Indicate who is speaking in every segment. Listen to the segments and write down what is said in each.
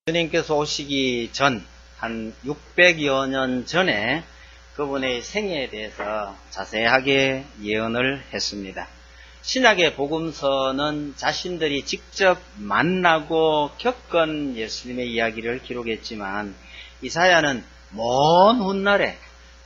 Speaker 1: 주님께서 오시기 전, 한 600여 년 전에 그분의 생애에 대해서 자세하게 예언을 했습니다. 신약의 복음서는 자신들이 직접 만나고 겪은 예수님의 이야기를 기록했지만, 이사야는 먼 훗날에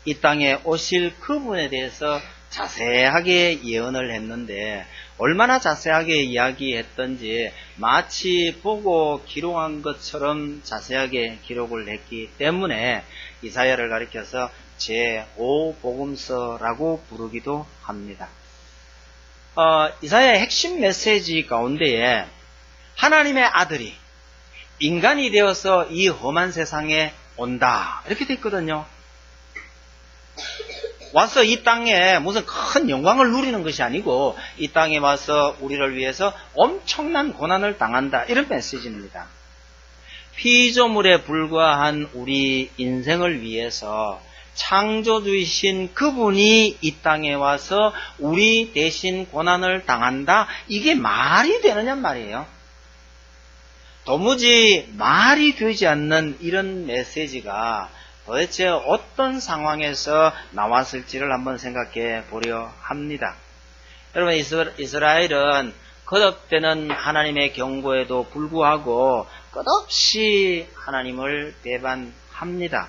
Speaker 1: 이 땅에 오실 그분에 대해서 자세하게 예언을 했는데, 얼마나 자세하게 이야기했던지 마치 보고 기록한 것처럼 자세하게 기록을 했기 때문에 이사야를 가리켜서 제5복음서라고 부르기도 합니다. 이사야의 핵심 메시지 가운데에 하나님의 아들이 인간이 되어서 이 험한 세상에 온다, 이렇게 되어 있거든요. 와서 이 땅에 무슨 큰 영광을 누리는 것이 아니고 이 땅에 와서 우리를 위해서 엄청난 고난을 당한다, 이런 메시지입니다. 피조물에 불과한 우리 인생을 위해서 창조주이신 그분이 이 땅에 와서 우리 대신 고난을 당한다, 이게 말이 되느냐 말이에요. 도무지 말이 되지 않는 이런 메시지가 도대체 어떤 상황에서 나왔을지를 한번 생각해 보려 합니다. 여러분, 이스라엘은 거듭되는 하나님의 경고에도 불구하고 끝없이 하나님을 배반합니다.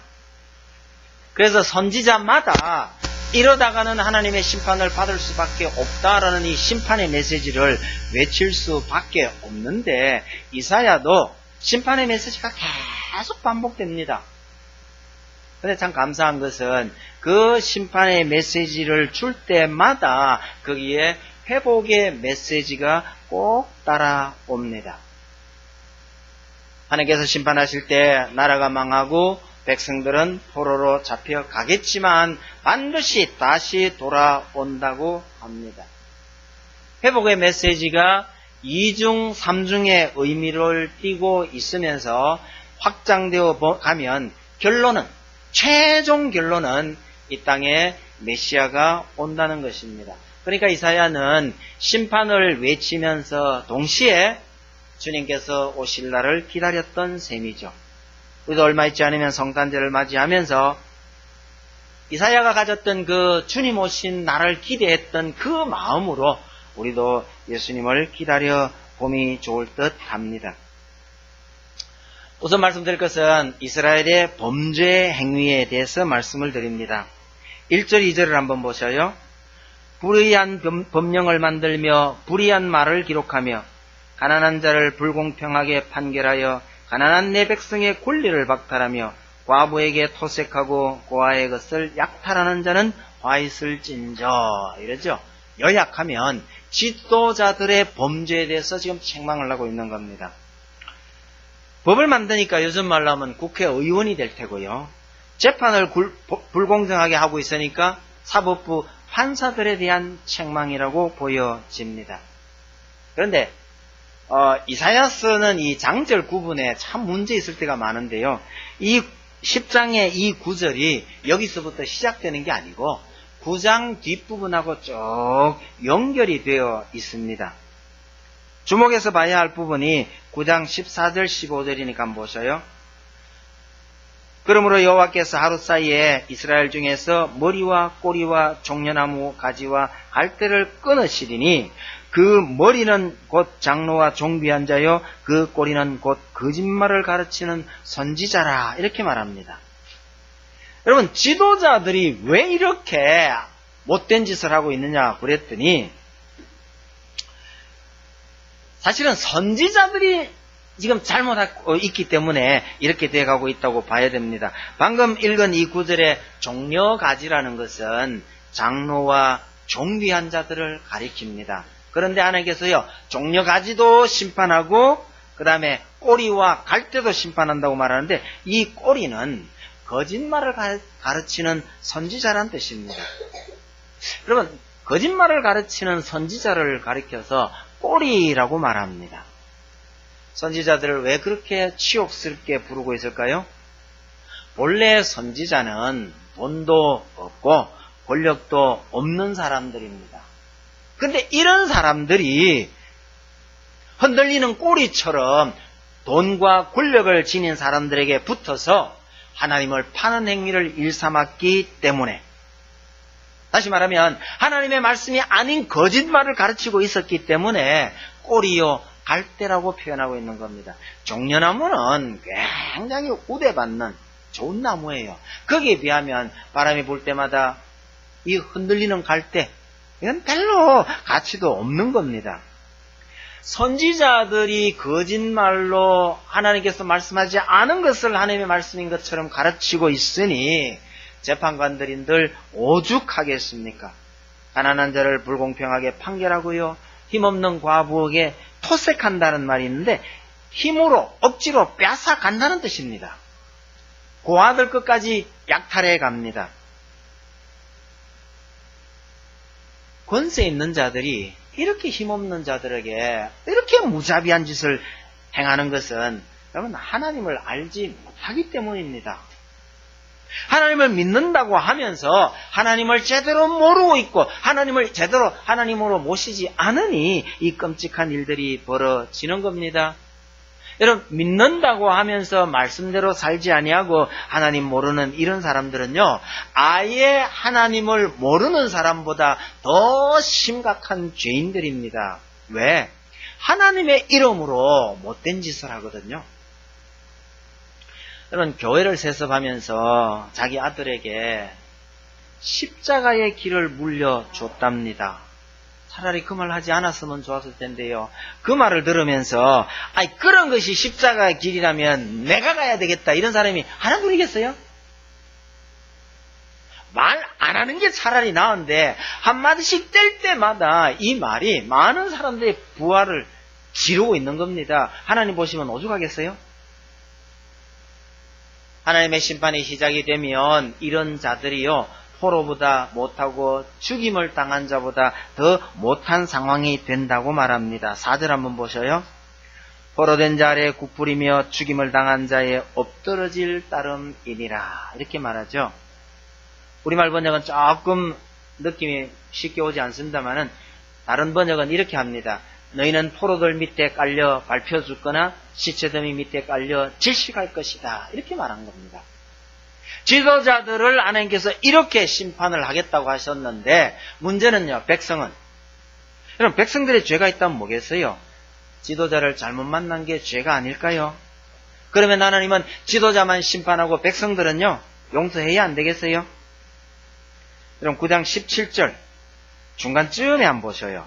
Speaker 1: 그래서 선지자마다 이러다가는 하나님의 심판을 받을 수밖에 없다라는 이 심판의 메시지를 외칠 수밖에 없는데, 이사야도 심판의 메시지가 계속 반복됩니다. 근데 참 감사한 것은 그 심판의 메시지를 줄 때마다 거기에 회복의 메시지가 꼭 따라옵니다. 하나님께서 심판하실 때 나라가 망하고 백성들은 포로로 잡혀가겠지만 반드시 다시 돌아온다고 합니다. 회복의 메시지가 이중 삼중의 의미를 띠고 있으면서 확장되어 가면 최종 결론은 이 땅에 메시아가 온다는 것입니다. 그러니까 이사야는 심판을 외치면서 동시에 주님께서 오실 날을 기다렸던 셈이죠. 우리도 얼마 있지 않으면 성탄절을 맞이하면서 이사야가 가졌던 그 주님 오신 날을 기대했던 그 마음으로 우리도 예수님을 기다려 봄이 좋을 듯 합니다. 우선 말씀드릴 것은 이스라엘의 범죄 행위에 대해서 말씀을 드립니다. 1절, 2절을 한번 보셔요. 불의한 법령을 만들며 불의한 말을 기록하며 가난한 자를 불공평하게 판결하여 가난한 내 백성의 권리를 박탈하며 과부에게 토색하고 고아의 것을 약탈하는 자는 화 있을진저, 이러죠. 요약하면 지도자들의 범죄에 대해서 지금 책망을 하고 있는 겁니다. 법을 만드니까 요즘 말로 하면 국회의원이 될 테고요. 재판을 불공정하게 하고 있으니까 사법부 판사들에 대한 책망이라고 보여집니다. 그런데 이사야서는 이 장절 구분에 참 문제 있을 때가 많은데요. 이 10장의 이 구절이 여기서부터 시작되는 게 아니고 9장 뒷부분하고 쭉 연결이 되어 있습니다. 주목해서 봐야 할 부분이 9장 14절 15절이니까 한번 보셔요. 그러므로 여호와께서 하루 사이에 이스라엘 중에서 머리와 꼬리와 종려나무 가지와 갈대를 끊으시리니 그 머리는 곧 장로와 종비한 자요 그 꼬리는 곧 거짓말을 가르치는 선지자라, 이렇게 말합니다. 여러분, 지도자들이 왜 이렇게 못된 짓을 하고 있느냐 그랬더니, 사실은 선지자들이 지금 잘못하고 있기 때문에 이렇게 돼가고 있다고 봐야 됩니다. 방금 읽은 이 구절의 종려가지라는 것은 장로와 종비한 자들을 가리킵니다. 그런데 하나님께서요, 종려가지도 심판하고 그 다음에 꼬리와 갈대도 심판한다고 말하는데, 이 꼬리는 거짓말을 가르치는 선지자란 뜻입니다. 여러분, 거짓말을 가르치는 선지자를 가리켜서 꼬리라고 말합니다. 선지자들을 왜 그렇게 치욕스럽게 부르고 있을까요? 본래 선지자는 돈도 없고 권력도 없는 사람들입니다. 근데 이런 사람들이 흔들리는 꼬리처럼 돈과 권력을 지닌 사람들에게 붙어서 하나님을 파는 행위를 일삼았기 때문에, 다시 말하면 하나님의 말씀이 아닌 거짓말을 가르치고 있었기 때문에 꼬리요 갈대라고 표현하고 있는 겁니다. 종려나무는 굉장히 우대받는 좋은 나무예요. 거기에 비하면 바람이 불 때마다 이 흔들리는 갈대, 이건 별로 가치도 없는 겁니다. 선지자들이 거짓말로 하나님께서 말씀하지 않은 것을 하나님의 말씀인 것처럼 가르치고 있으니 재판관들인들 오죽하겠습니까? 가난한 자를 불공평하게 판결하고요, 힘없는 과부에게 토색한다는 말이 있는데 힘으로 억지로 뺏어간다는 뜻입니다. 고아들 끝까지 약탈해 갑니다. 권세 있는 자들이 이렇게 힘없는 자들에게 이렇게 무자비한 짓을 행하는 것은 여러분 하나님을 알지 못하기 때문입니다. 하나님을 믿는다고 하면서 하나님을 제대로 모르고 있고 하나님을 제대로 하나님으로 모시지 않으니 이 끔찍한 일들이 벌어지는 겁니다. 여러분, 믿는다고 하면서 말씀대로 살지 아니하고 하나님 모르는 이런 사람들은요, 아예 하나님을 모르는 사람보다 더 심각한 죄인들입니다. 왜? 하나님의 이름으로 못된 짓을 하거든요. 여러분, 교회를 세습하면서 자기 아들에게 십자가의 길을 물려줬답니다. 차라리 그 말 하지 않았으면 좋았을 텐데요. 그 말을 들으면서 그런 것이 십자가의 길이라면 내가 가야 되겠다, 이런 사람이 하나 둘이겠어요? 말 안 하는 게 차라리 나은데 한마디씩 뗄 때마다 이 말이 많은 사람들의 부활을 지르고 있는 겁니다. 하나님 보시면 오죽하겠어요? 하나님의 심판이 시작이 되면 이런 자들이요, 포로보다 못하고 죽임을 당한 자보다 더 못한 상황이 된다고 말합니다. 4절 한번 보셔요. 포로된 자 아래 굽부리며 죽임을 당한 자의 엎드러질 따름이니라, 이렇게 말하죠. 우리말 번역은 조금 느낌이 쉽게 오지 않습니다만은 다른 번역은 이렇게 합니다. 너희는 포로들 밑에 깔려 밟혀 죽거나 시체더미 밑에 깔려 질식할 것이다, 이렇게 말한 겁니다. 지도자들을 하나님께서 이렇게 심판을 하겠다고 하셨는데 문제는요, 백성은, 여러분, 백성들의 죄가 있다면 뭐겠어요? 지도자를 잘못 만난 게 죄가 아닐까요? 그러면 하나님은 지도자만 심판하고 백성들은요, 용서해야 안 되겠어요? 여러분, 9장 17절 중간쯤에 한번 보셔요.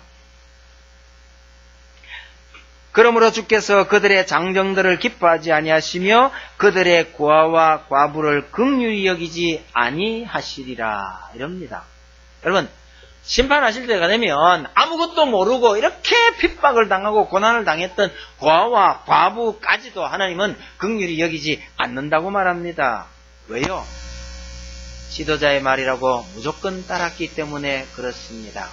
Speaker 1: 그러므로 주께서 그들의 장정들을 기뻐하지 아니하시며 그들의 고아와 과부를 긍휼히 여기지 아니하시리라, 이럽니다. 여러분, 심판하실 때가 되면 아무것도 모르고 이렇게 핍박을 당하고 고난을 당했던 고아와 과부까지도 하나님은 긍휼히 여기지 않는다고 말합니다. 왜요? 지도자의 말이라고 무조건 따랐기 때문에 그렇습니다.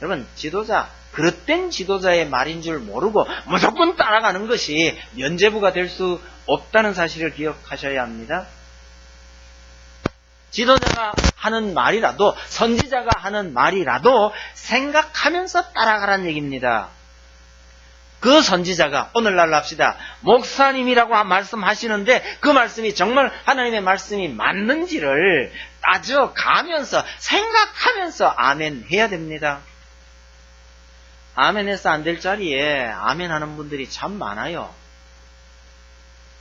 Speaker 1: 여러분, 지도자, 그릇된 지도자의 말인 줄 모르고 무조건 따라가는 것이 면죄부가 될 수 없다는 사실을 기억하셔야 합니다. 지도자가 하는 말이라도, 선지자가 하는 말이라도 생각하면서 따라가라는 얘기입니다. 그 선지자가 오늘날로 합시다, 목사님이라고 말씀하시는데 그 말씀이 정말 하나님의 말씀이 맞는지를 따져가면서 생각하면서 아멘 해야 됩니다. 아멘 해서 안 될 자리에 아멘 하는 분들이 참 많아요.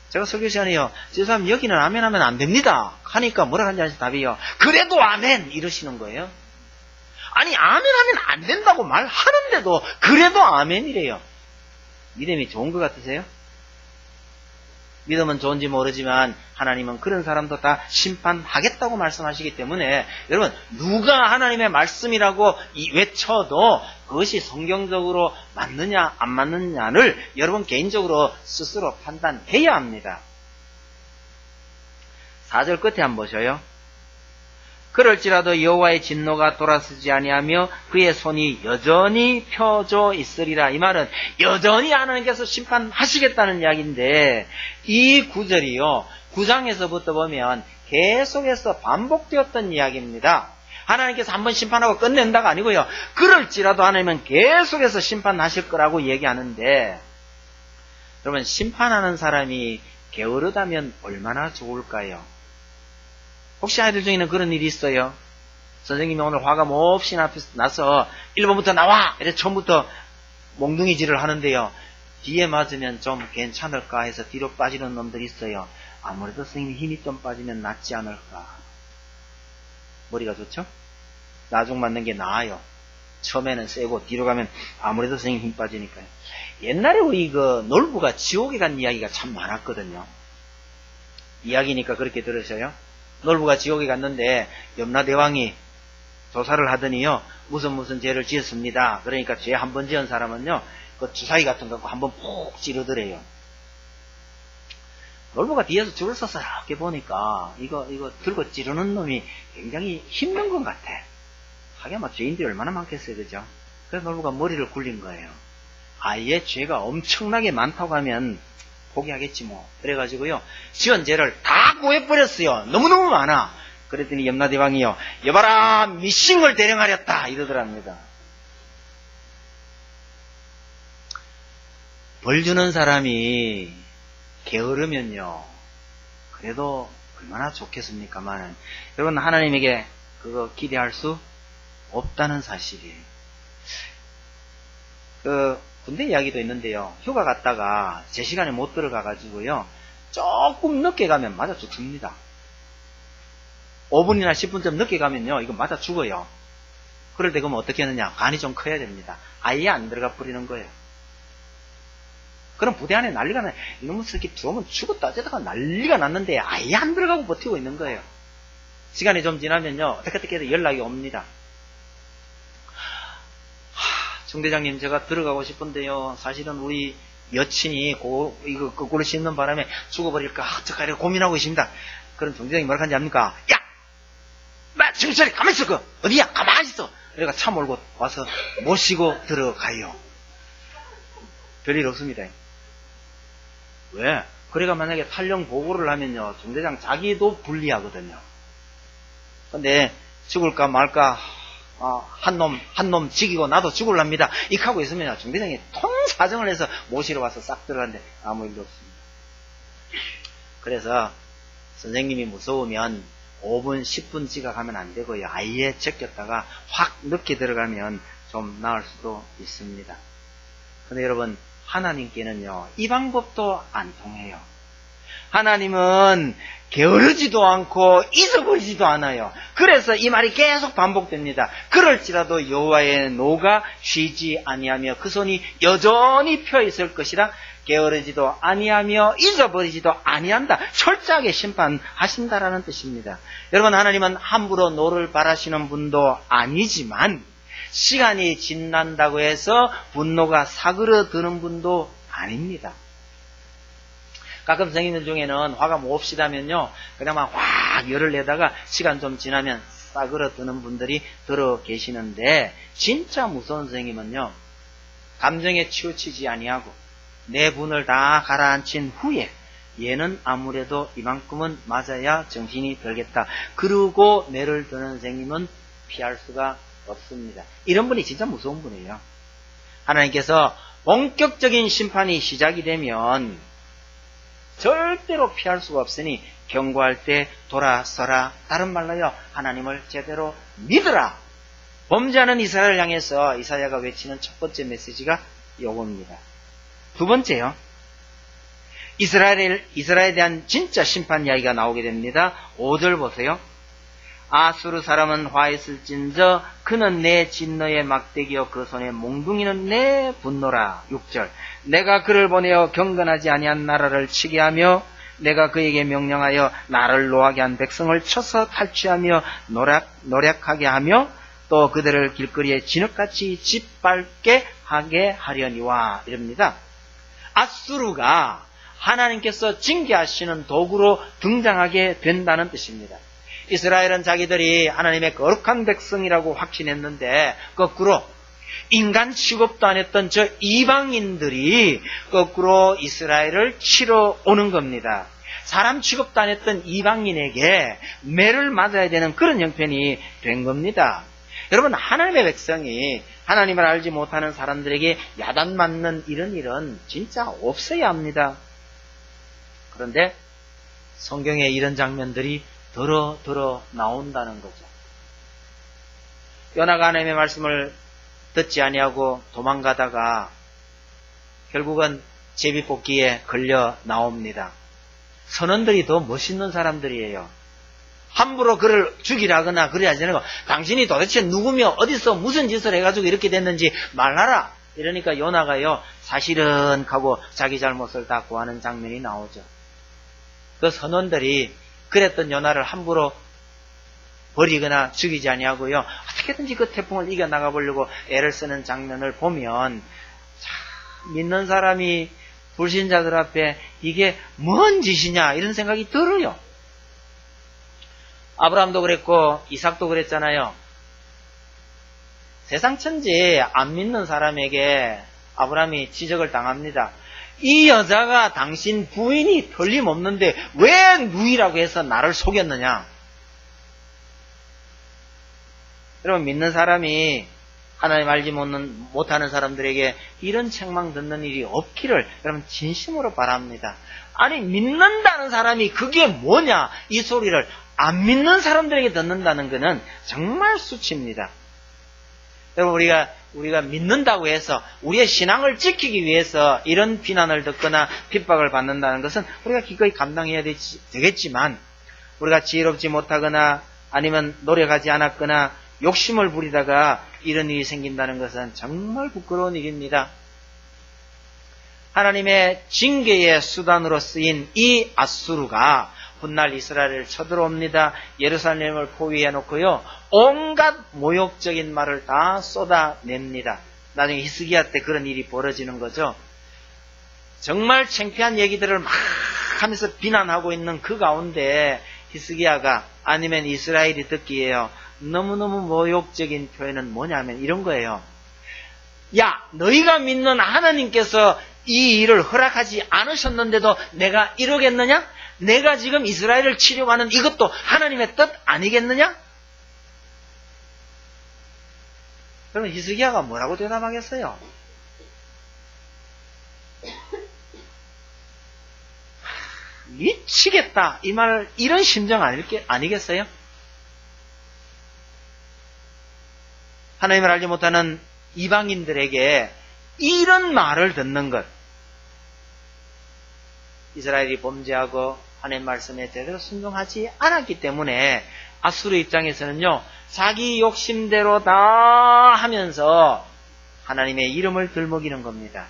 Speaker 1: 제가 설교 시간에요, 저 사람 여기는 아멘 하면 안 됩니다 하니까 뭐라 하는지 아시죠? 답이요, 그래도 아멘, 이러시는 거예요. 아니, 아멘 하면 안 된다고 말하는데도 그래도 아멘이래요. 믿음이 좋은 것 같으세요? 믿음은 좋은지 모르지만 하나님은 그런 사람도 다 심판하겠다고 말씀하시기 때문에 여러분, 누가 하나님의 말씀이라고 외쳐도 그것이 성경적으로 맞느냐 안 맞느냐를 여러분 개인적으로 스스로 판단해야 합니다. 4절 끝에 한번 보셔요. 그럴지라도 여호와의 진노가 돌아서지 아니하며 그의 손이 여전히 펴져 있으리라. 이 말은 여전히 하나님께서 심판하시겠다는 이야기인데, 이 구절이요, 9장에서부터 보면 계속해서 반복되었던 이야기입니다. 하나님께서 한번 심판하고 끝낸다가 아니고요, 그럴지라도 하나님은 계속해서 심판하실 거라고 얘기하는데, 여러분, 심판하는 사람이 게으르다면 얼마나 좋을까요? 혹시 아이들 중에는 그런 일이 있어요? 선생님이 오늘 화가 몹시 나서 1번부터 나와! 이래 처음부터 몽둥이질을 하는데요. 뒤에 맞으면 좀 괜찮을까 해서 뒤로 빠지는 놈들이 있어요. 아무래도 선생님이 힘이 좀 빠지면 낫지 않을까. 머리가 좋죠? 나중 맞는 게 나아요. 처음에는 세고 뒤로 가면 아무래도 선생님 힘 빠지니까요. 옛날에 우리 놀부가 지옥에 간 이야기가 참 많았거든요. 이야기니까 그렇게 들으셔요. 놀부가 지옥에 갔는데 염라대왕이 조사를 하더니요. 무슨 죄를 지었습니다. 그러니까 죄 한 번 지은 사람은요. 그 주사위 같은 거 한번 푹 찌르더래요. 놀부가 뒤에서 줄을 서서 이렇게 보니까 이거 들고 찌르는 놈이 굉장히 힘든 것 같아. 하긴 막 죄인들이 얼마나 많겠어요. 그죠? 그래서 놀부가 머리를 굴린 거예요. 아예 죄가 엄청나게 많다고 하면 포기하겠지 뭐. 그래가지고요. 지은 죄를 다 구해버렸어요. 너무너무 많아. 그랬더니 염라대왕이요. 여봐라 미싱을 대령하렸다 이러더랍니다. 벌 주는 사람이 게으르면요. 그래도 얼마나 좋겠습니까만 여러분 하나님에게 그거 기대할 수 없다는 사실이에요. 군대 이야기도 있는데요. 휴가 갔다가 제 시간에 못 들어가가지고요. 조금 늦게 가면 맞아 죽습니다. 5분이나 10분쯤 늦게 가면요. 이거 맞아 죽어요. 그럴 때 그러면 어떻게 하느냐. 간이 좀 커야 됩니다. 아예 안 들어가 버리는 거예요. 그럼 부대 안에 난리가 나요. 이놈의 새끼 들어오면 죽었다 어쩌다가 난리가 났는데 아예 안 들어가고 버티고 있는 거예요. 시간이 좀 지나면요. 어떻게 해서 연락이 옵니다. 중대장님 제가 들어가고 싶은데요. 사실은 우리 여친이 이거 거꾸로 씹는 바람에 죽어버릴까 어떡하려 고민하고 있습니다. 그럼 중대장이 뭐라 하는지 압니까? 야! 정신 차려! 가만히 있어! 어디야? 가만히 있어! 내가 차 몰고 와서 모시고 들어가요. 별일 없습니다. 왜? 그래가 만약에 탈령 보고를 하면요. 중대장 자기도 불리하거든요. 근데 죽을까 말까 한 놈 죽이고 나도 죽을랍니다. 이렇게 하고 있으면 중대장이 통사정을 해서 모시러 와서 싹 들어가는데 아무 일도 없습니다. 그래서 선생님이 무서우면 5분, 10분 지각하면 안 되고요. 아예 제꼈다가 확 늦게 들어가면 좀 나을 수도 있습니다. 근데 여러분 하나님께는요. 이 방법도 안 통해요. 하나님은 게으르지도 않고 잊어버리지도 않아요. 그래서 이 말이 계속 반복됩니다. 그럴지라도 여호와의 노가 쉬지 아니하며 그 손이 여전히 펴 있을 것이라 게으르지도 아니하며 잊어버리지도 아니한다. 철저하게 심판하신다라는 뜻입니다. 여러분 하나님은 함부로 노를 바라시는 분도 아니지만 시간이 지난다고 해서 분노가 사그러드는 분도 아닙니다. 가끔 성인들 중에는 화가 몹시다면요. 그냥 막 확 열을 내다가 시간 좀 지나면 싸그러드는 분들이 들어 계시는데 진짜 무서운 선생님은요. 감정에 치우치지 아니하고 내 분을 다 가라앉힌 후에 얘는 아무래도 이만큼은 맞아야 정신이 들겠다. 그러고 매를 드는 선생님은 피할 수가 없습니다. 이런 분이 진짜 무서운 분이에요. 하나님께서 본격적인 심판이 시작이 되면 절대로 피할 수가 없으니 경고할 때 돌아서라. 다른 말로요. 하나님을 제대로 믿으라. 범죄하는 이스라엘을 향해서 이사야가 외치는 첫 번째 메시지가 요겁니다. 두 번째요. 이스라엘에 대한 진짜 심판 이야기가 나오게 됩니다. 5절 보세요. 아수르 사람은 화했을진저 그는 내 진노의 막대기여 그 손에 몽둥이는 내 분노라. 6절 내가 그를 보내어 경건하지 아니한 나라를 치게 하며 내가 그에게 명령하여 나를 노하게 한 백성을 쳐서 탈취하며 노략하게 하며 또 그들을 길거리에 진흙같이 짓밟게 하게 하려니와 이럽니다. 아수르가 하나님께서 징계하시는 도구로 등장하게 된다는 뜻입니다. 이스라엘은 자기들이 하나님의 거룩한 백성이라고 확신했는데 거꾸로 인간 취급도 안 했던 저 이방인들이 거꾸로 이스라엘을 치러 오는 겁니다. 사람 취급도 안 했던 이방인에게 매를 맞아야 되는 그런 형편이 된 겁니다. 여러분, 하나님의 백성이 하나님을 알지 못하는 사람들에게 야단 맞는 이런 일은 진짜 없어야 합니다. 그런데 성경에 이런 장면들이 더러 나온다는 거죠. 요나가 하나님의 말씀을 듣지 아니하고 도망가다가 결국은 제비뽑기에 걸려 나옵니다. 선원들이 더 멋있는 사람들이에요. 함부로 그를 죽이라거나 그래야지 않고 당신이 도대체 누구며 어디서 무슨 짓을 해가지고 이렇게 됐는지 말하라. 이러니까 요나가요, 사실은 하고 자기 잘못을 다 고하는 장면이 나오죠. 그 선원들이 그랬던 요나를 함부로 버리거나 죽이지 아니하고요, 어떻게든지 그 태풍을 이겨나가 보려고 애를 쓰는 장면을 보면 참 믿는 사람이 불신자들 앞에 이게 뭔 짓이냐 이런 생각이 들어요. 아브라함도 그랬고 이삭도 그랬잖아요. 세상 천지 안 믿는 사람에게 아브라함이 지적을 당합니다. 이 여자가 당신 부인이 틀림없는데 왜 누이라고 해서 나를 속였느냐. 여러분, 믿는 사람이 하나님 알지 못하는 사람들에게 이런 책망 듣는 일이 없기를 여러분 진심으로 바랍니다. 아니, 믿는다는 사람이 그게 뭐냐 이 소리를 안 믿는 사람들에게 듣는다는 것은 정말 수치입니다. 여러분, 우리가 믿는다고 해서 우리의 신앙을 지키기 위해서 이런 비난을 듣거나 핍박을 받는다는 것은 우리가 기꺼이 감당해야 되겠지만, 우리가 지혜롭지 못하거나 아니면 노력하지 않았거나 욕심을 부리다가 이런 일이 생긴다는 것은 정말 부끄러운 일입니다. 하나님의 징계의 수단으로 쓰인 이 아수르가 훗날 이스라엘을 쳐들어옵니다. 예루살렘을 포위해 놓고요, 온갖 모욕적인 말을 다 쏟아냅니다. 나중에 히스기야 때 그런 일이 벌어지는 거죠. 정말 창피한 얘기들을 막 하면서 비난하고 있는 그 가운데 히스기야가 아니면 이스라엘이 듣기에요, 너무너무 모욕적인 표현은 뭐냐면 이런 거예요. 야, 너희가 믿는 하나님께서 이 일을 허락하지 않으셨는데도 내가 이러겠느냐? 내가 지금 이스라엘을 치려고 하는 이것도 하나님의 뜻 아니겠느냐? 그러면 히스기야가 뭐라고 대답하겠어요? 미치겠다, 이 말, 이런 심정 아니겠어요? 하나님을 알지 못하는 이방인들에게 이런 말을 듣는 것, 이스라엘이 범죄하고 하나님 말씀에 제대로 순종하지 않았기 때문에 아수르 입장에서는요, 자기 욕심대로 다 하면서 하나님의 이름을 들먹이는 겁니다.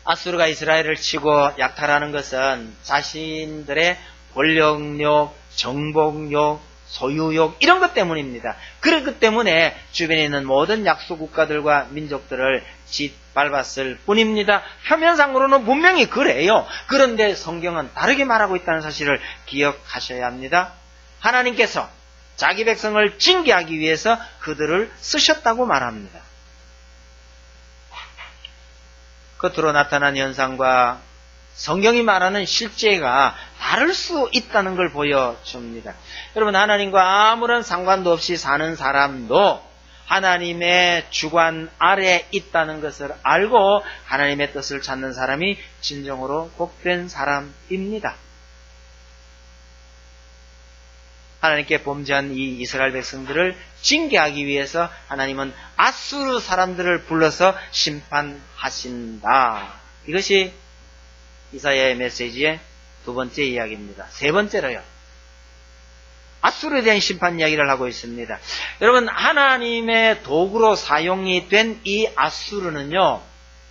Speaker 1: 아수르가 이스라엘을 치고 약탈하는 것은 자신들의 권력욕, 정복욕, 소유욕 이런 것 때문입니다. 그렇기 때문에 주변에 있는 모든 약소 국가들과 민족들을 짓밟았을 뿐입니다. 표면상으로는 분명히 그래요. 그런데 성경은 다르게 말하고 있다는 사실을 기억하셔야 합니다. 하나님께서 자기 백성을 징계하기 위해서 그들을 쓰셨다고 말합니다. 겉으로 나타난 현상과 성경이 말하는 실제가 다를 수 있다는 걸 보여줍니다. 여러분, 하나님과 아무런 상관도 없이 사는 사람도 하나님의 주관 아래 있다는 것을 알고 하나님의 뜻을 찾는 사람이 진정으로 복된 사람입니다. 하나님께 범죄한 이 이스라엘 백성들을 징계하기 위해서 하나님은 아수르 사람들을 불러서 심판하신다. 이것이 이사야의 메시지의 두 번째 이야기입니다. 세 번째로요, 아수르에 대한 심판 이야기를 하고 있습니다. 여러분, 하나님의 도구로 사용이 된 이 아수르는요,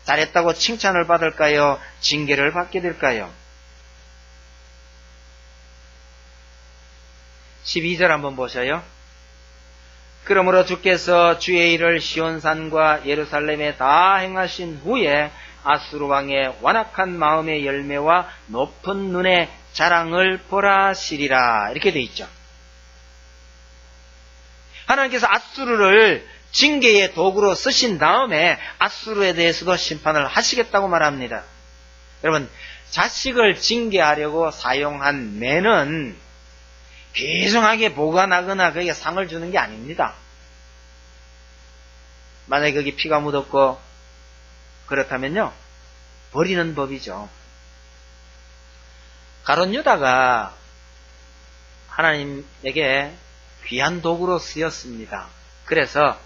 Speaker 1: 잘했다고 칭찬을 받을까요? 징계를 받게 될까요? 12절 한번 보셔요. 그러므로 주께서 주의 일을 시온산과 예루살렘에 다 행하신 후에 아수르 왕의 완악한 마음의 열매와 높은 눈의 자랑을 보라시리라. 이렇게 돼 있죠. 하나님께서 아수르를 징계의 도구로 쓰신 다음에 아수르에 대해서도 심판을 하시겠다고 말합니다. 여러분, 자식을 징계하려고 사용한 매는 귀중하게 보관하거나 그에게 상을 주는 게 아닙니다. 만약에 거기 피가 묻었고 그렇다면요, 버리는 법이죠. 가룟 유다가 하나님에게 귀한 도구로 쓰였습니다. 그래서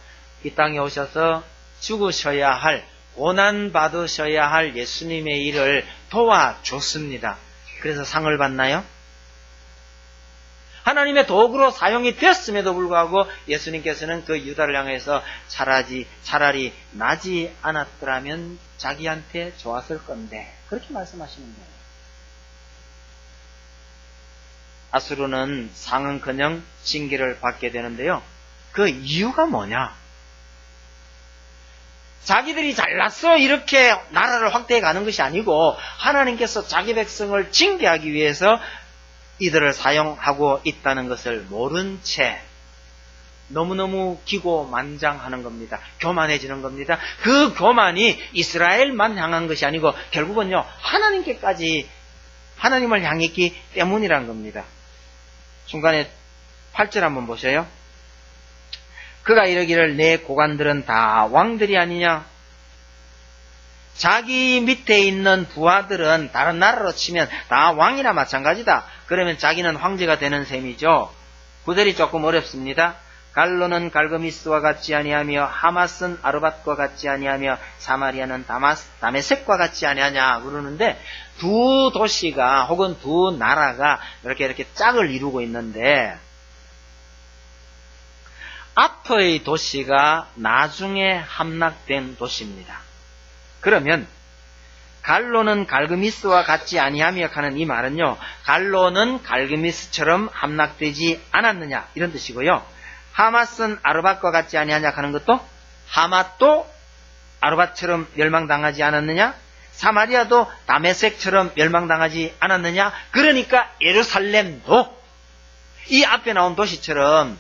Speaker 1: 이 땅에 오셔서 죽으셔야 할, 고난받으셔야 할 예수님의 일을 도와줬습니다. 그래서 상을 받나요? 하나님의 도구로 사용이 되었음에도 불구하고 예수님께서는 그 유다를 향해서 차라리 나지 않았더라면 자기한테 좋았을 건데, 그렇게 말씀하시는 거예요. 아수르는 상은커녕 징계를 받게 되는데요. 그 이유가 뭐냐? 자기들이 잘났어 이렇게 나라를 확대해 가는 것이 아니고 하나님께서 자기 백성을 징계하기 위해서 이들을 사용하고 있다는 것을 모른 채 너무너무 기고만장하는 겁니다. 교만해지는 겁니다. 그 교만이 이스라엘만 향한 것이 아니고 결국은요, 하나님께까지 하나님을 향했기 때문이란 겁니다. 중간에 8절 한번 보셔요. 그가 이르기를 내 고관들은 다 왕들이 아니냐? 자기 밑에 있는 부하들은 다른 나라로 치면 다 왕이나 마찬가지다. 그러면 자기는 황제가 되는 셈이죠. 구절이 조금 어렵습니다. 갈로는 갈그미스와 같지 아니하며 하맛은 아르밧과 같지 아니하며 사마리아는 다메섹과 같지 아니하냐 그러는데, 두 도시가 혹은 두 나라가 이렇게 짝을 이루고 있는데 앞의 도시가 나중에 함락된 도시입니다. 그러면 갈로는 갈그미스와 같지 아니하며 하는 이 말은요, 갈로는 갈그미스처럼 함락되지 않았느냐 이런 뜻이고요. 하맛은 아르밧과 같지 아니하냐 하는 것도 하맛도 아르밧처럼 멸망당하지 않았느냐, 사마리아도 다메섹처럼 멸망당하지 않았느냐. 그러니까 예루살렘도 이 앞에 나온 도시처럼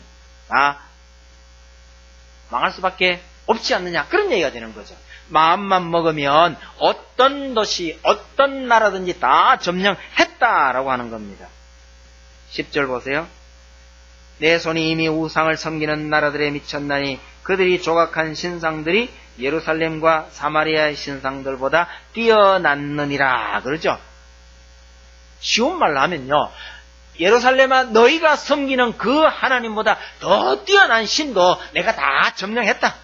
Speaker 1: 망할 수밖에 없지 않느냐, 그런 얘기가 되는 거죠. 마음만 먹으면 어떤 도시, 어떤 나라든지 다 점령했다라고 하는 겁니다. 10절 보세요. 내 손이 이미 우상을 섬기는 나라들에 미쳤나니 그들이 조각한 신상들이 예루살렘과 사마리아의 신상들보다 뛰어났느니라 그러죠. 쉬운 말로 하면요, 예루살렘아 너희가 섬기는 그 하나님보다 더 뛰어난 신도 내가 다 점령했다.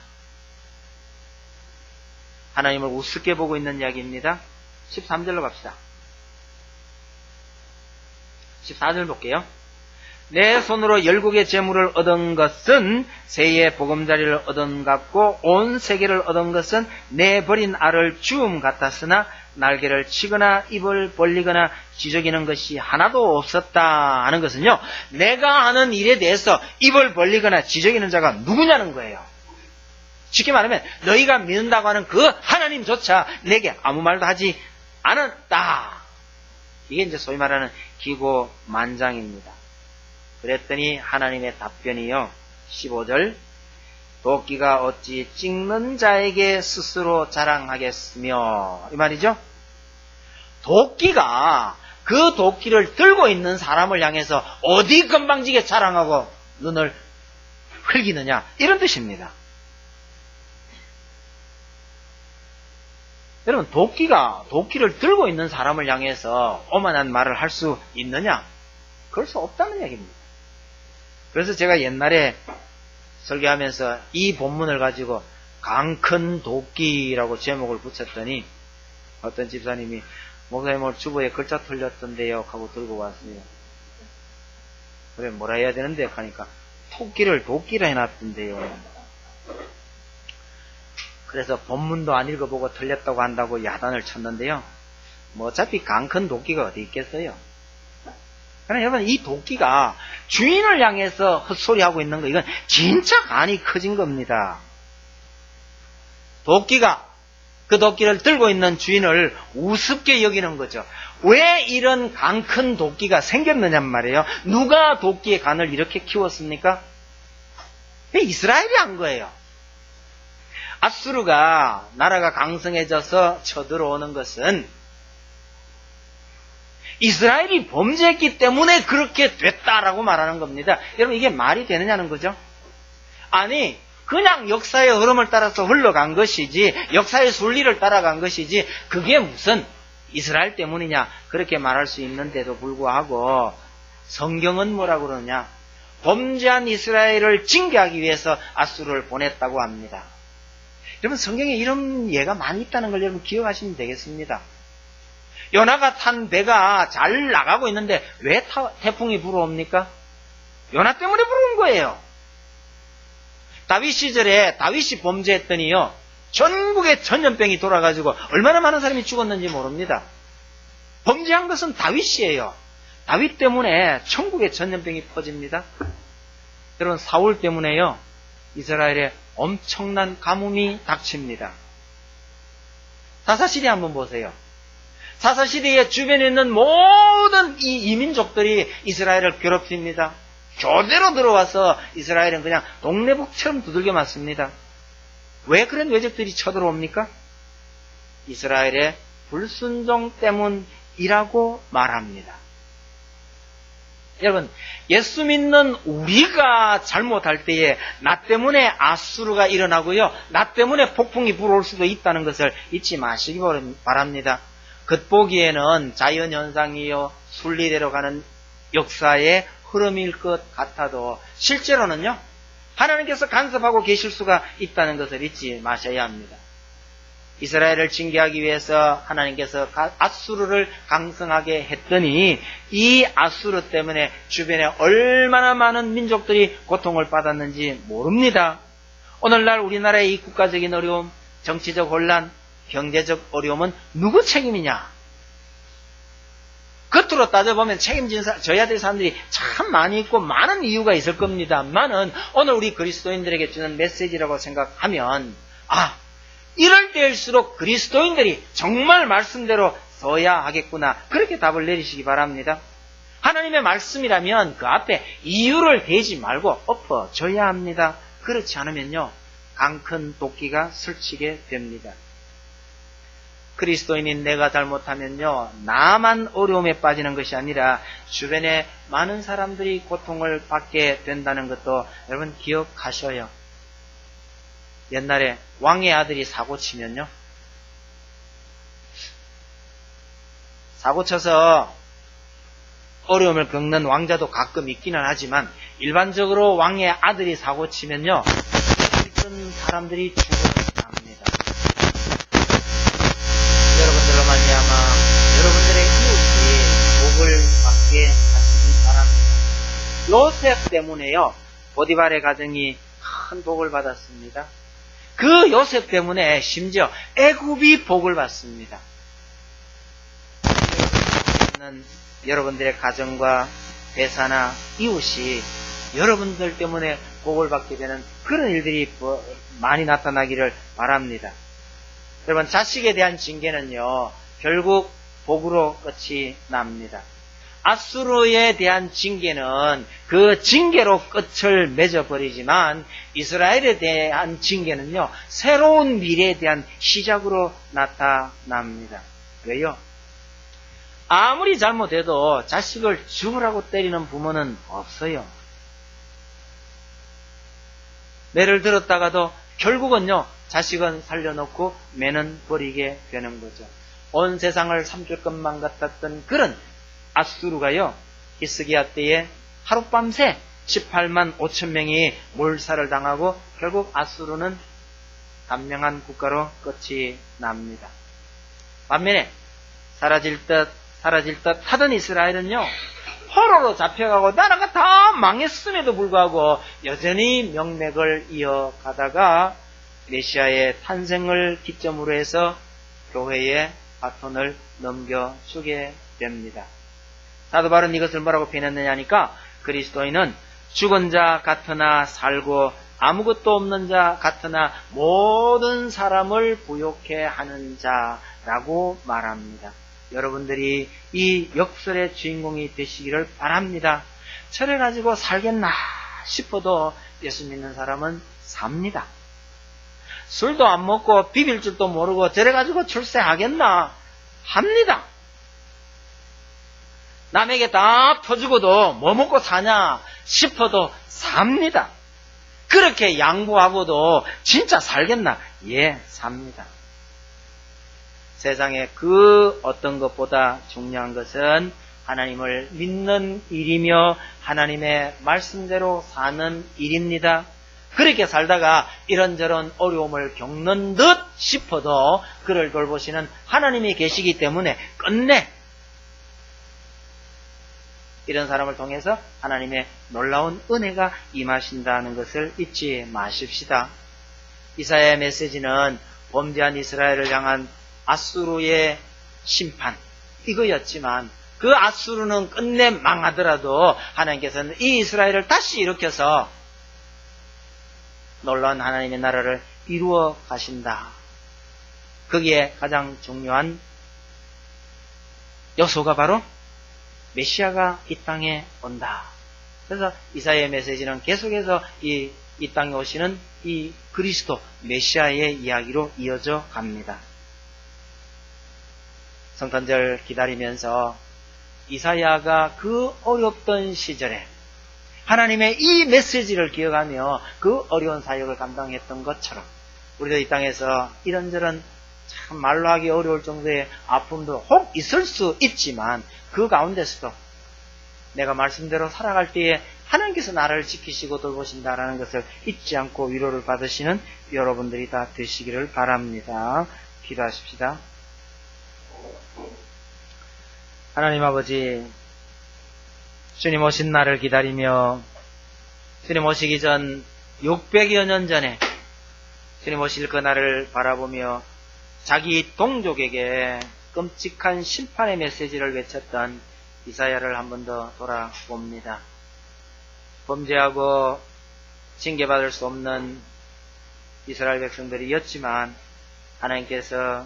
Speaker 1: 하나님을 우습게 보고 있는 이야기입니다. 13절로 갑시다. 14절 볼게요. 내 손으로 열국의 재물을 얻은 것은 새의 보금자리를 얻은 같고 온 세계를 얻은 것은 내 버린 알을 주움 같았으나 날개를 치거나 입을 벌리거나 지저귀는 것이 하나도 없었다 하는 것은요, 내가 하는 일에 대해서 입을 벌리거나 지저귀는 자가 누구냐는 거예요. 쉽게 말하면 너희가 믿는다고 하는 그 하나님조차 내게 아무 말도 하지 않았다. 이게 이제 소위 말하는 기고만장입니다. 그랬더니 하나님의 답변이요, 15절 도끼가 어찌 찍는 자에게 스스로 자랑하겠으며, 이 말이죠. 도끼가 그 도끼를 들고 있는 사람을 향해서 어디 건방지게 자랑하고 눈을 흘기느냐, 이런 뜻입니다. 여러분, 도끼를 들고 있는 사람을 향해서 오만한 말을 할 수 있느냐? 그럴 수 없다는 얘기입니다. 그래서 제가 옛날에 설교하면서 이 본문을 가지고 강큰 도끼라고 제목을 붙였더니 어떤 집사님이 목사님 오늘 주보에 글자 틀렸던데요 하고 들고 왔어요. 그래 뭐라 해야 되는데 하니까 토끼를 도끼라 해놨던데요. 그래서 본문도 안 읽어보고 틀렸다고 한다고 야단을 쳤는데요. 뭐 어차피 강큰 도끼가 어디 있겠어요. 그러나 여러분, 이 도끼가 주인을 향해서 헛소리하고 있는 거, 이건 진짜 간이 커진 겁니다. 도끼가 그 도끼를 들고 있는 주인을 우습게 여기는 거죠. 왜 이런 간 큰 도끼가 생겼느냐 말이에요. 누가 도끼의 간을 이렇게 키웠습니까? 이스라엘이 한 거예요. 아수르가 나라가 강성해져서 쳐들어오는 것은 이스라엘이 범죄했기 때문에 그렇게 됐다라고 말하는 겁니다. 여러분 이게 말이 되느냐는 거죠. 아니 그냥 역사의 흐름을 따라서 흘러간 것이지 역사의 순리를 따라간 것이지 그게 무슨 이스라엘 때문이냐 그렇게 말할 수 있는데도 불구하고 성경은 뭐라고 그러냐 범죄한 이스라엘을 징계하기 위해서 아수르를 보냈다고 합니다. 여러분 성경에 이런 예가 많이 있다는 걸 여러분 기억하시면 되겠습니다. 요나가 탄 배가 잘 나가고 있는데 왜 태풍이 불어옵니까? 요나 때문에 불어온 거예요. 다윗 시절에 다윗이 범죄했더니요 전국에 전염병이 돌아가지고 얼마나 많은 사람이 죽었는지 모릅니다. 범죄한 것은 다윗이에요. 다윗 때문에 천국에 전염병이 퍼집니다. 여러분 사울 때문에요 이스라엘에 엄청난 가뭄이 닥칩니다. 사사시대 한번 보세요. 사사시대의 주변에 있는 모든 이 이민족들이 이스라엘을 괴롭힙니다. 교대로 들어와서 이스라엘은 그냥 동네북처럼 두들겨 맞습니다. 왜 그런 외적들이 쳐들어옵니까? 이스라엘의 불순종 때문이라고 말합니다. 여러분 예수 믿는 우리가 잘못할 때에 나 때문에 아수르가 일어나고요 나 때문에 폭풍이 불어올 수도 있다는 것을 잊지 마시기 바랍니다. 겉보기에는 자연현상이요 순리대로 가는 역사의 흐름일 것 같아도 실제로는요 하나님께서 간섭하고 계실 수가 있다는 것을 잊지 마셔야 합니다. 이스라엘을 징계하기 위해서 하나님께서 아수르를 강성하게 했더니 이 아수르 때문에 주변에 얼마나 많은 민족들이 고통을 받았는지 모릅니다. 오늘날 우리나라의 이 국가적인 어려움, 정치적 혼란, 경제적 어려움은 누구 책임이냐? 겉으로 따져보면 져야 될 사람들이 참 많이 있고 많은 이유가 있을 겁니다만은 오늘 우리 그리스도인들에게 주는 메시지라고 생각하면 이럴 때일수록 그리스도인들이 정말 말씀대로 써야 하겠구나 그렇게 답을 내리시기 바랍니다. 하나님의 말씀이라면 그 앞에 이유를 대지 말고 엎어져야 합니다. 그렇지 않으면요 강큰 도끼가 스치게 됩니다. 그리스도인인 내가 잘못하면요 나만 어려움에 빠지는 것이 아니라 주변에 많은 사람들이 고통을 받게 된다는 것도 여러분 기억하셔요. 옛날에 왕의 아들이 사고치면요 사고쳐서 어려움을 겪는 왕자도 가끔 있기는 하지만 일반적으로 왕의 아들이 사고치면요 어떤 사람들이 죽어납니다. 여러분들로 말미암아 여러분들의 이웃이 복을 받게 하시기 바랍니다. 요셉 때문에요 보디발의 가정이 큰 복을 받았습니다. 그 요셉 때문에 심지어 애굽이 복을 받습니다. 여러분들의 가정과 회사나 이웃이 여러분들 때문에 복을 받게 되는 그런 일들이 많이 나타나기를 바랍니다. 여러분 자식에 대한 징계는요 결국 복으로 끝이 납니다. 아수르에 대한 징계는 그 징계로 끝을 맺어버리지만 이스라엘에 대한 징계는요 새로운 미래에 대한 시작으로 나타납니다. 왜요? 아무리 잘못해도 자식을 죽으라고 때리는 부모는 없어요. 매를 들었다가도 결국은요 자식은 살려놓고 매는 버리게 되는 거죠. 온 세상을 삼킬 것만 같았던 그런 아수르가요 히스기야 때에 하룻밤새 18만 5천 명이 몰살을 당하고 결국 아수르는 단명한 국가로 끝이 납니다. 반면에 사라질 듯 하던 이스라엘은요 포로로 잡혀가고 나라가 다 망했음에도 불구하고 여전히 명맥을 이어가다가 메시아의 탄생을 기점으로 해서 교회에 바톤을 넘겨주게 됩니다. 사도 바울은 이것을 뭐라고 표현했느냐 하니까 그리스도인은 죽은 자 같으나 살고 아무것도 없는 자 같으나 모든 사람을 부욕해 하는 자라고 말합니다. 여러분들이 이 역설의 주인공이 되시기를 바랍니다. 저래 가지고 살겠나 싶어도 예수 믿는 사람은 삽니다. 술도 안 먹고 비빌 줄도 모르고 저래 가지고 출세하겠나 합니다. 남에게 다 퍼주고도 뭐 먹고 사냐 싶어도 삽니다. 그렇게 양보하고도 진짜 살겠나? 예, 삽니다. 세상에 그 어떤 것보다 중요한 것은 하나님을 믿는 일이며 하나님의 말씀대로 사는 일입니다. 그렇게 살다가 이런저런 어려움을 겪는 듯 싶어도 그를 돌보시는 하나님이 계시기 때문에 끝내 이런 사람을 통해서 하나님의 놀라운 은혜가 임하신다는 것을 잊지 마십시다. 이사야의 메시지는 범죄한 이스라엘을 향한 아수르의 심판 이거였지만 그 아수르는 끝내 망하더라도 하나님께서는 이 이스라엘을 다시 일으켜서 놀라운 하나님의 나라를 이루어 가신다. 거기에 가장 중요한 요소가 바로 메시아가 이 땅에 온다. 그래서 이사야의 메시지는 계속해서 이 땅에 오시는 이 그리스도 메시아의 이야기로 이어져 갑니다. 성탄절 기다리면서 이사야가 그 어렵던 시절에 하나님의 이 메시지를 기억하며 그 어려운 사역을 감당했던 것처럼 우리도 이 땅에서 이런저런 참 말로 하기 어려울 정도의 아픔도 혹 있을 수 있지만 그 가운데서도 내가 말씀대로 살아갈 때에 하나님께서 나를 지키시고 돌보신다라는 것을 잊지 않고 위로를 받으시는 여러분들이 다 되시기를 바랍니다. 기도하십시다. 하나님 아버지, 주님 오신 날을 기다리며 주님 오시기 전 600여 년 전에 주님 오실 그 날을 바라보며 자기 동족에게 끔찍한 심판의 메시지를 외쳤던 이사야를 한 번 더 돌아봅니다. 범죄하고 징계받을 수 없는 이스라엘 백성들이었지만 하나님께서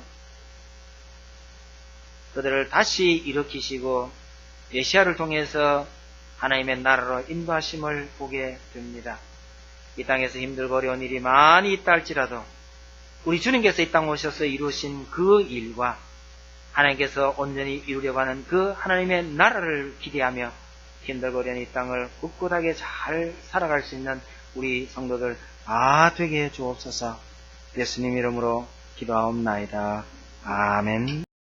Speaker 1: 그들을 다시 일으키시고 메시아를 통해서 하나님의 나라로 인도하심을 보게 됩니다. 이 땅에서 힘들고 어려운 일이 많이 있다 할지라도 우리 주님께서 이 땅 오셔서 이루신 그 일과 하나님께서 온전히 이루려고 하는 그 하나님의 나라를 기대하며 힘들고 어려운 이 땅을 꿋꿋하게 잘 살아갈 수 있는 우리 성도들 다 되게 해 주옵소서. 예수님 이름으로 기도하옵나이다. 아멘.